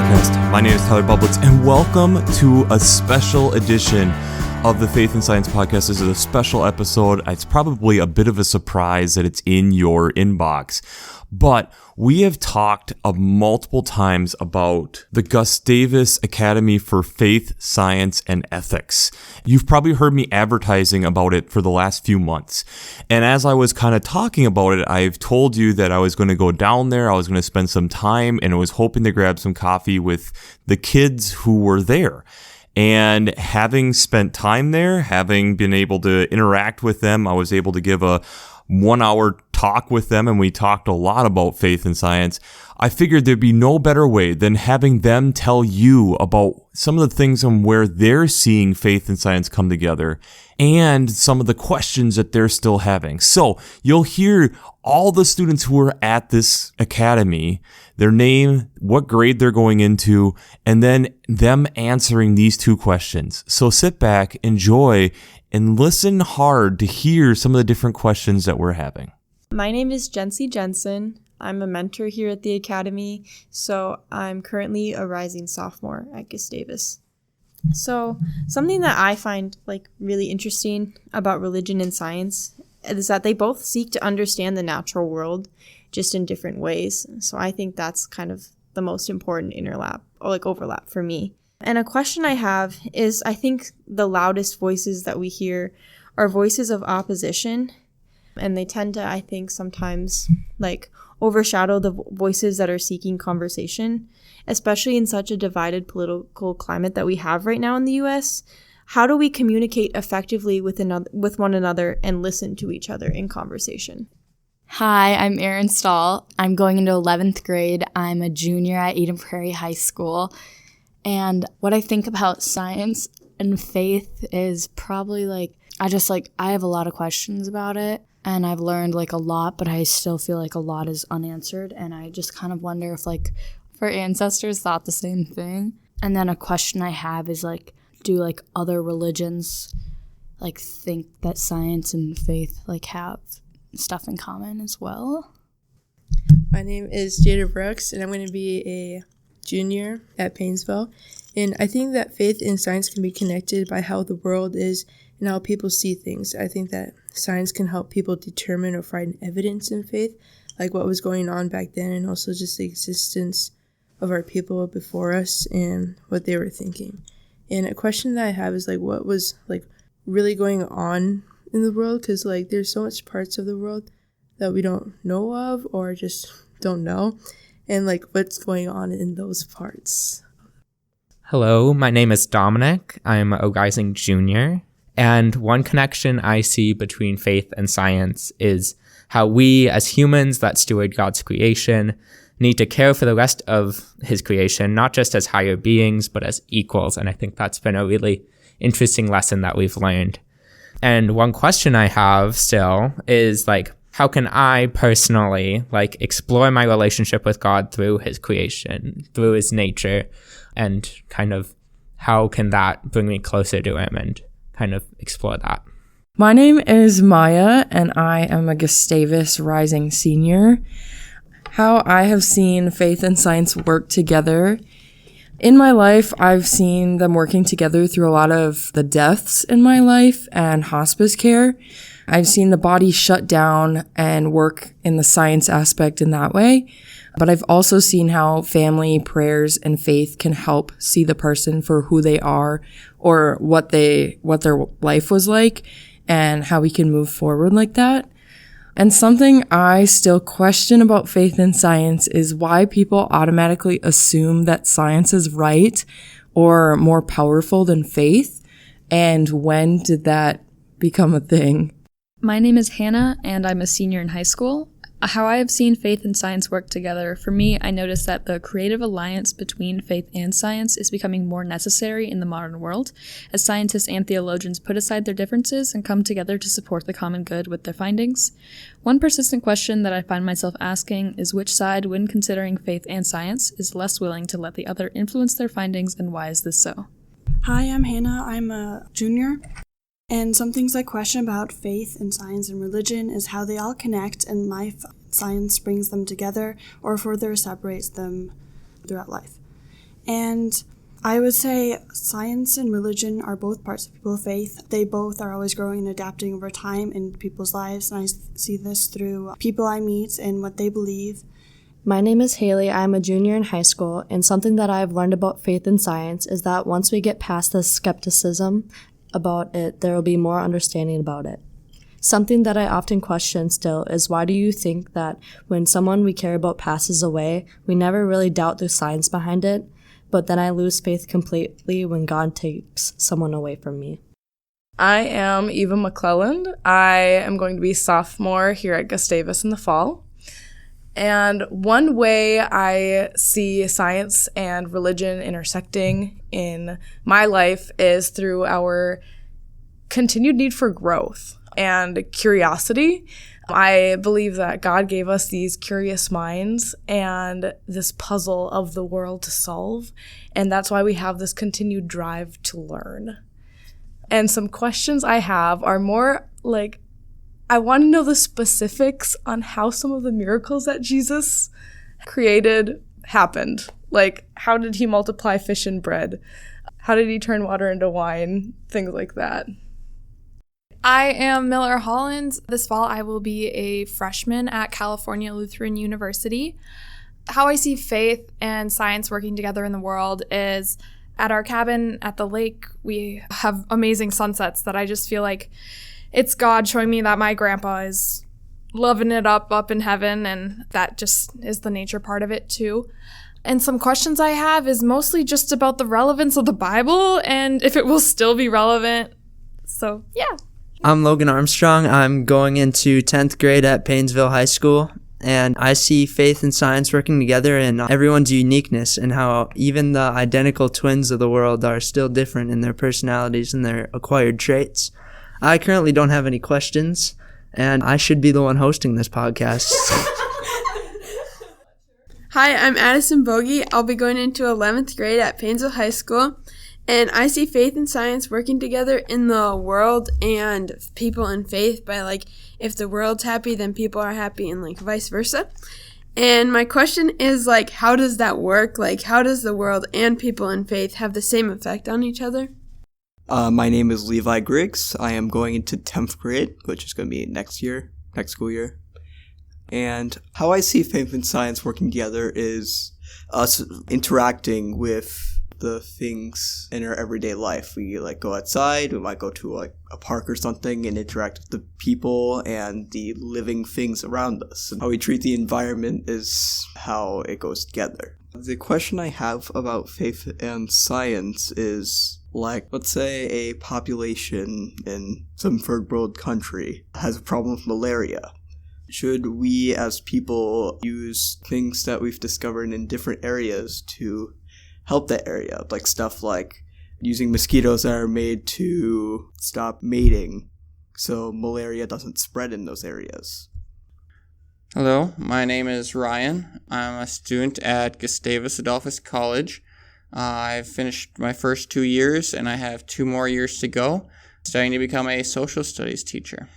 Podcast. My name is Tyler Bublitz, and welcome to a special edition of the Faith and Science Podcast. This is a special episode. It's probably a bit of a surprise that it's in your inbox, but we have talked multiple times about the Gustavus Academy for Faith, Science, and Ethics. You've probably heard me advertising about it for the last few months. And as I was kind of talking about it, I've told you that I was going to go down there, I was going to spend some time, and I was hoping to grab some coffee with the kids who were there. And having spent time there, having been able to interact with them, I was able to give a 1-hour talk with them, and we talked a lot about faith and science. I figured there'd be no better way than having them tell you about some of the things on where they're seeing faith and science come together and some of the questions that they're still having. So you'll hear all the students who are at this academy, their name, what grade they're going into, and then them answering these two questions. So sit back, enjoy, and listen hard to hear some of the different questions that we're having. My name is Jency Jensen. I'm a mentor here at the Academy, so I'm currently a rising sophomore at Gustavus. So something that I find really interesting about religion and science is that they both seek to understand the natural world just in different ways. So I think that's kind of the most important overlap for me. And a question I have is, I think the loudest voices that we hear are voices of opposition, and they tend to, I think, sometimes overshadow the voices that are seeking conversation, especially in such a divided political climate that we have right now in the U.S. How do we communicate effectively with one another and listen to each other in conversation? Hi, I'm Erin Stahl. I'm going into 11th grade. I'm a junior at Eden Prairie High School. And what I think about science and faith is probably I have a lot of questions about it, and I've learned a lot, but I still feel like a lot is unanswered, and I just kind of wonder if our ancestors thought the same thing. And then a question I have is do other religions think that science and faith have stuff in common as well? My name is Jada Brooks, and I'm going to be a junior at Painesville. And I think that faith and science can be connected by how the world is and how people see things. I think that science can help people determine or find evidence in faith, like what was going on back then, and also just the existence of our people before us and what they were thinking. And a question that I have is what was really going on in the world, because there's so much parts of the world that we don't know of or just don't know, and what's going on in those parts. Hello, my name is Dominic. I'm a rising junior, and one connection I see between faith and science is how we as humans that steward God's creation need to care for the rest of his creation, not just as higher beings, but as equals. And I think that's been a really interesting lesson that we've learned. And one question I have still is how can I personally explore my relationship with God through his creation, through his nature, and kind of how can that bring me closer to him and kind of explore that? My name is Maya, and I am a Gustavus rising senior. How I have seen faith and science work together. In my life, I've seen them working together through a lot of the deaths in my life and hospice care. I've seen the body shut down and work in the science aspect in that way. But I've also seen how family, prayers, and faith can help see the person for who they are or what their life was like and how we can move forward like that. And something I still question about faith and science is why people automatically assume that science is right or more powerful than faith, and when did that become a thing? My name is Hannah, and I'm a senior in high school. How I have seen faith and science work together, for me, I noticed that the creative alliance between faith and science is becoming more necessary in the modern world, as scientists and theologians put aside their differences and come together to support the common good with their findings. One persistent question that I find myself asking is which side, when considering faith and science, is less willing to let the other influence their findings, and why is this so? Hi, I'm Hannah. I'm a junior. And some things I question about faith and science and religion is how they all connect in life. Science brings them together or further separates them throughout life. And I would say science and religion are both parts of people's faith. They both are always growing and adapting over time in people's lives, and I see this through people I meet and what they believe. My name is Haley. I'm a junior in high school, and something that I've learned about faith and science is that once we get past the skepticism about it, there will be more understanding about it. Something that I often question still is, why do you think that when someone we care about passes away, we never really doubt the science behind it, but then I lose faith completely when God takes someone away from me? I am Eva McClelland. I am going to be sophomore here at Gustavus in the fall. And one way I see science and religion intersecting in my life is through our continued need for growth and curiosity. I believe that God gave us these curious minds and this puzzle of the world to solve, and that's why we have this continued drive to learn. And some questions I have are more like, I want to know the specifics on how some of the miracles that Jesus created happened. Like, how did he multiply fish and bread? How did he turn water into wine? Things like that. I am Miller Holland. This fall, I will be a freshman at California Lutheran University. How I see faith and science working together in the world is at our cabin at the lake, we have amazing sunsets that I just feel like it's God showing me that my grandpa is loving it up in heaven, and that just is the nature part of it too. And some questions I have is mostly just about the relevance of the Bible and if it will still be relevant. So, yeah. I'm Logan Armstrong. I'm going into 10th grade at Painesville High School, and I see faith and science working together in everyone's uniqueness and how even the identical twins of the world are still different in their personalities and their acquired traits. I currently don't have any questions, and I should be the one hosting this podcast. Hi, I'm Addison Bogey. I'll be going into 11th grade at Painesville High School. And I see faith and science working together in the world and people in faith by, like, if the world's happy, then people are happy, and, like, vice versa. And my question is, like, how does that work? Like, how does the world and people in faith have the same effect on each other? My name is Levi Griggs. I am going into 10th grade, which is going to be next school year. And how I see faith and science working together is us interacting with the things in our everyday life. We go outside, we might go to a park or something and interact with the people and the living things around us. And how we treat the environment is how it goes together. The question I have about faith and science is, let's say a population in some third world country has a problem with malaria. Should we as people use things that we've discovered in different areas to help that area, like stuff like using mosquitoes that are made to stop mating so malaria doesn't spread in those areas? Hello, my name is Ryan. I'm a student at Gustavus Adolphus College. I've finished my first 2 years and I have 2 more years to go, studying to become a social studies teacher.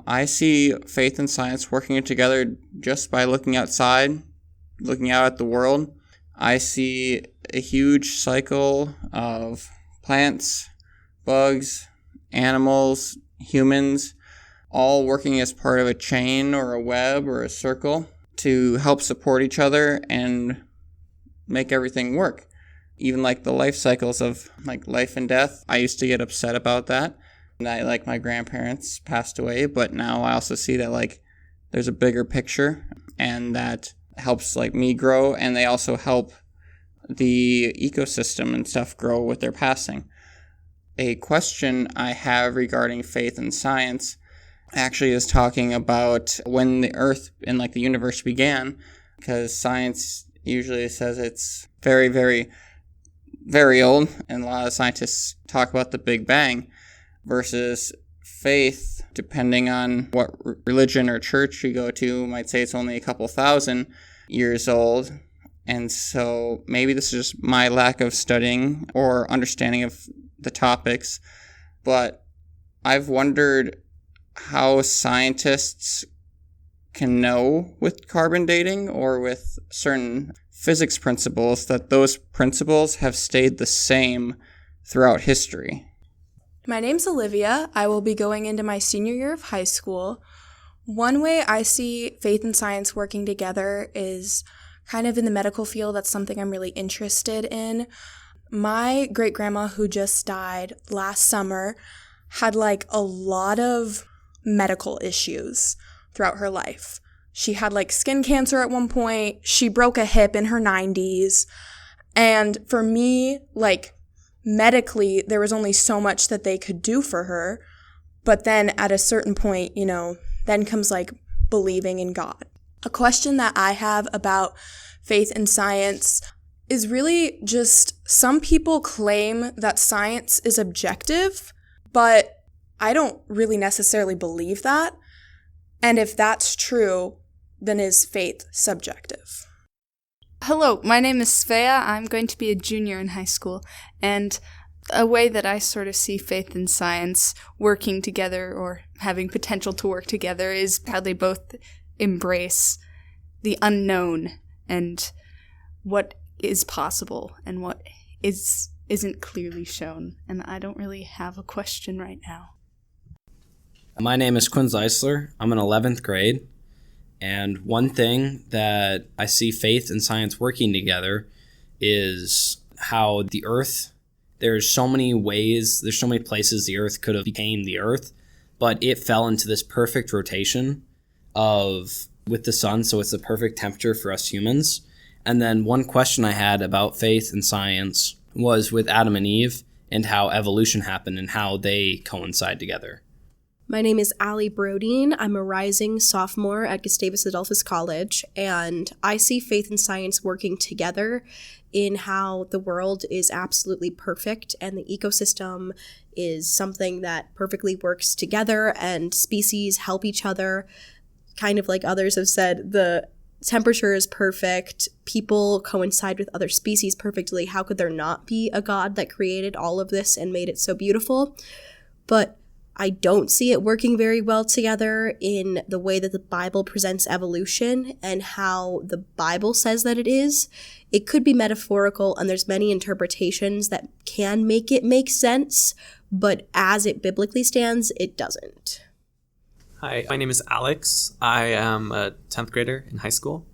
I see faith and science working together just by looking outside, looking out at the world. I see a huge cycle of plants, bugs, animals, humans, all working as part of a chain or a web or a circle to help support each other and make everything work. Even the life cycles of life and death. I used to get upset about that. And my grandparents passed away, but now I also see that there's a bigger picture, and that helps me grow, and they also help the ecosystem and stuff grow with their passing. A question I have regarding faith and science actually is talking about when the earth and the universe began, because science usually says it's very, very, very old, and a lot of scientists talk about the Big Bang, versus faith, depending on what religion or church you go to, might say it's only a couple thousand years old. And so maybe this is just my lack of studying or understanding of the topics, but I've wondered how scientists can know with carbon dating or with certain physics principles that those principles have stayed the same throughout history. My name's Olivia. I will be going into my senior year of high school. One way I see faith and science working together is kind of in the medical field. That's something I'm really interested in. My great-grandma, who just died last summer, had like a lot of medical issues throughout her life. She had like skin cancer at one point. She broke a hip in her 90s. And for me, like medically, there was only so much that they could do for her. But then at a certain point, then comes like believing in God. A question that I have about faith and science is really just some people claim that science is objective, but I don't really necessarily believe that. And if that's true, then is faith subjective? Hello, my name is Svea. I'm going to be a junior in high school, and a way that I sort of see faith and science working together or having potential to work together is how they both embrace the unknown and what is possible and what isn't clearly shown. And I don't really have a question right now. My name is Quinn Zeisler. I'm in 11th grade. And one thing that I see faith and science working together is how the earth, there's so many places the earth could have became the earth, but it fell into this perfect rotation with the sun, so it's the perfect temperature for us humans. And then one question I had about faith and science was with Adam and Eve and how evolution happened and how they coincide together. My name is Allie Brodeen. I'm a rising sophomore at Gustavus Adolphus College, and I see faith and science working together in how the world is absolutely perfect and the ecosystem is something that perfectly works together and species help each other. Kind of like others have said, the temperature is perfect, people coincide with other species perfectly. How could there not be a God that created all of this and made it so beautiful? But I don't see it working very well together in the way that the Bible presents evolution and how the Bible says that it is. It could be metaphorical, and there's many interpretations that can make it make sense, but as it biblically stands, it doesn't. Hi, my name is Alex. I am a 10th grader in high school.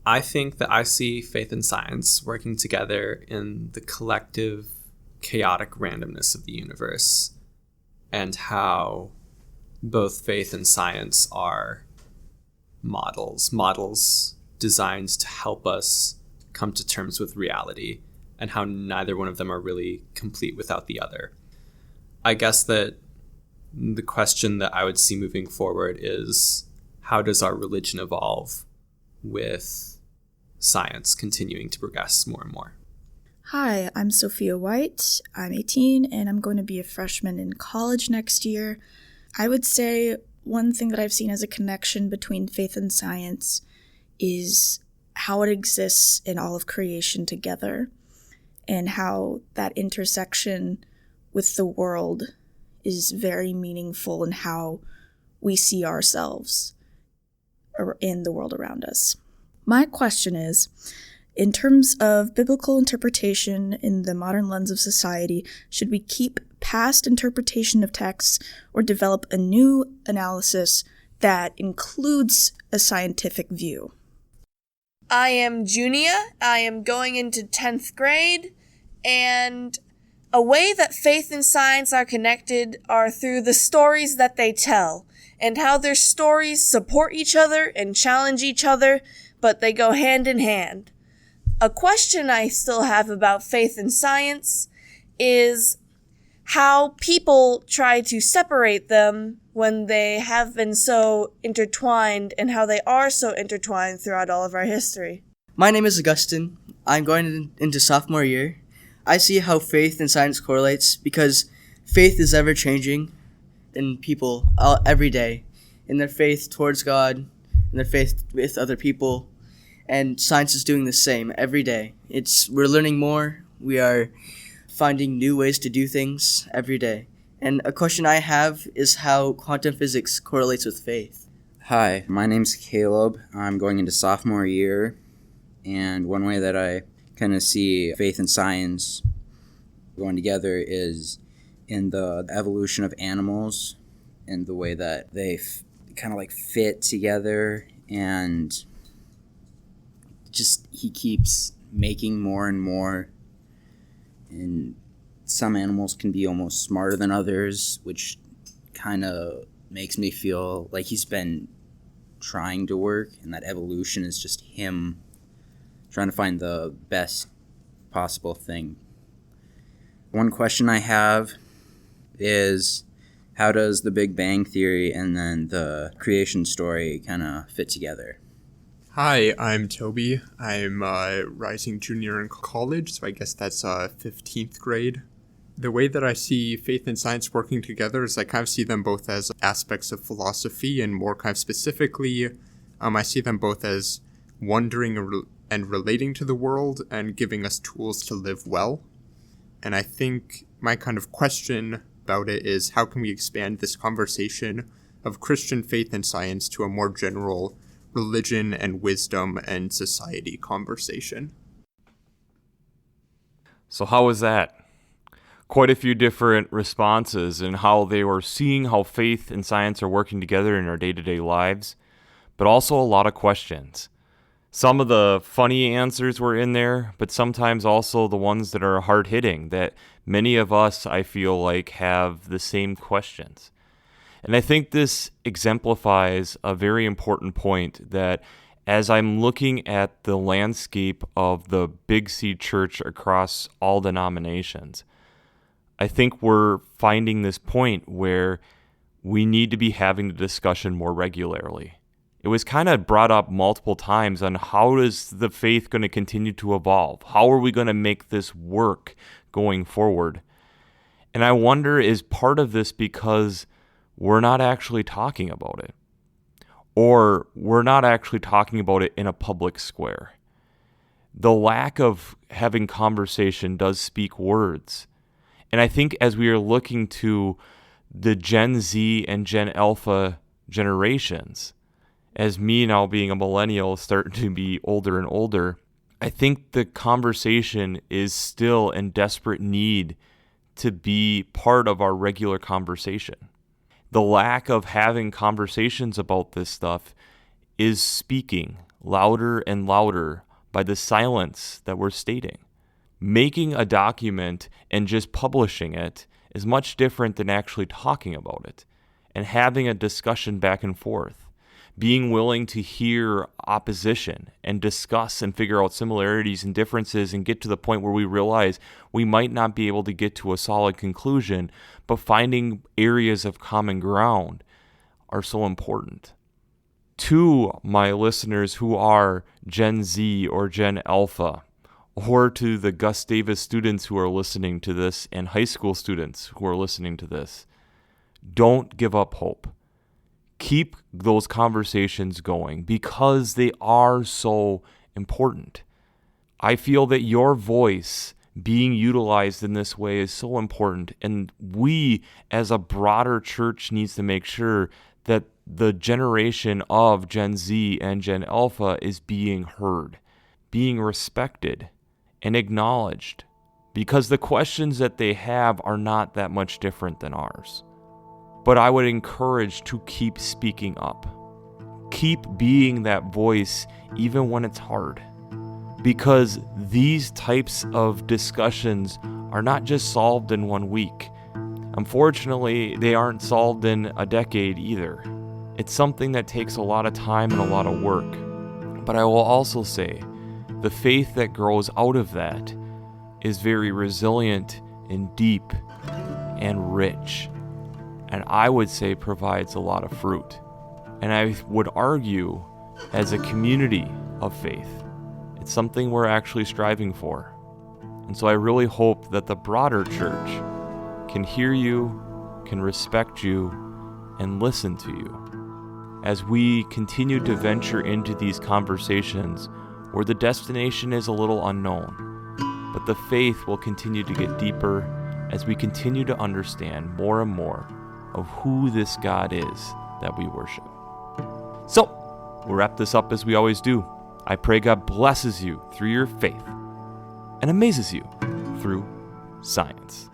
I think that I see faith and science working together in the collective, chaotic randomness of the universe, and how both faith and science are models designed to help us come to terms with reality, and how neither one of them are really complete without the other. I guess that the question that I would see moving forward is, how does our religion evolve with science continuing to progress more and more? Hi, I'm Sophia White. I'm 18 and I'm going to be a freshman in college next year. I would say one thing that I've seen as a connection between faith and science is how it exists in all of creation together, and how that intersection with the world is very meaningful in how we see ourselves in the world around us. My question is, in terms of biblical interpretation in the modern lens of society, should we keep past interpretation of texts or develop a new analysis that includes a scientific view? I am Junia. I am going into 10th grade, and a way that faith and science are connected are through the stories that they tell, and how their stories support each other and challenge each other, but they go hand in hand. A question I still have about faith and science is how people try to separate them when they have been so intertwined, and how they are so intertwined throughout all of our history. My name is Augustine. I'm going into sophomore year. I see how faith and science correlates because faith is ever changing in people every day, in their faith towards God, in their faith with other people, and science is doing the same every day. We're learning more. We are finding new ways to do things every day. And a question I have is how quantum physics correlates with faith. Hi, my name's Caleb. I'm going into sophomore year, and one way that I kind of see faith and science going together is in the evolution of animals and the way that they kind of like fit together, and just he keeps making more and more, and some animals can be almost smarter than others, which kind of makes me feel like he's been trying to work, and that evolution is just him trying to find the best possible thing. One question I have is, how does the Big Bang Theory and then the creation story kind of fit together? Hi, I'm Toby. I'm a rising junior in college, so I guess that's 15th grade. The way that I see faith and science working together is I kind of see them both as aspects of philosophy, and more kind of specifically, I see them both as wondering and relating to the world and giving us tools to live well. And I think my kind of question about it is, how can we expand this conversation of Christian faith and science to a more general religion and wisdom and society conversation? So how was that? Quite a few different responses and how they were seeing how faith and science are working together in our day-to-day lives, but also a lot of questions. Some of the funny answers were in there, but sometimes also the ones that are hard-hitting, that many of us, I feel like, have the same questions. And I think this exemplifies a very important point, that as I'm looking at the landscape of the Big C Church across all denominations, I think we're finding this point where we need to be having the discussion more regularly. It was kind of brought up multiple times on how is the faith going to continue to evolve? How are we going to make this work going forward? And I wonder, is part of this because we're not actually talking about it? Or we're not actually talking about it in a public square? The lack of having conversation does speak words. And I think as we are looking to the Gen Z and Gen Alpha generations, as me now being a millennial starting to be older and older, I think the conversation is still in desperate need to be part of our regular conversation. The lack of having conversations about this stuff is speaking louder and louder by the silence that we're stating. Making a document and just publishing it is much different than actually talking about it and having a discussion back and forth. Being willing to hear opposition and discuss and figure out similarities and differences and get to the point where we realize we might not be able to get to a solid conclusion, but finding areas of common ground are so important. To my listeners who are Gen Z or Gen Alpha, or to the Gustavus students who are listening to this and high school students who are listening to this, don't give up hope. Keep those conversations going because they are so important. I feel that your voice being utilized in this way is so important, and we as a broader church needs to make sure that the generation of Gen Z and Gen Alpha is being heard, being respected, and acknowledged, because the questions that they have are not that much different than ours. But I would encourage to keep speaking up. Keep being that voice even when it's hard. Because these types of discussions are not just solved in 1 week. Unfortunately, they aren't solved in a decade either. It's something that takes a lot of time and a lot of work. But I will also say, the faith that grows out of that is very resilient and deep and rich, and I would say provides a lot of fruit. And I would argue, as a community of faith, it's something we're actually striving for. And so I really hope that the broader church can hear you, can respect you, and listen to you as we continue to venture into these conversations where the destination is a little unknown, but the faith will continue to get deeper as we continue to understand more and more of who this God is that we worship. So, we'll wrap this up as we always do. I pray God blesses you through your faith and amazes you through science.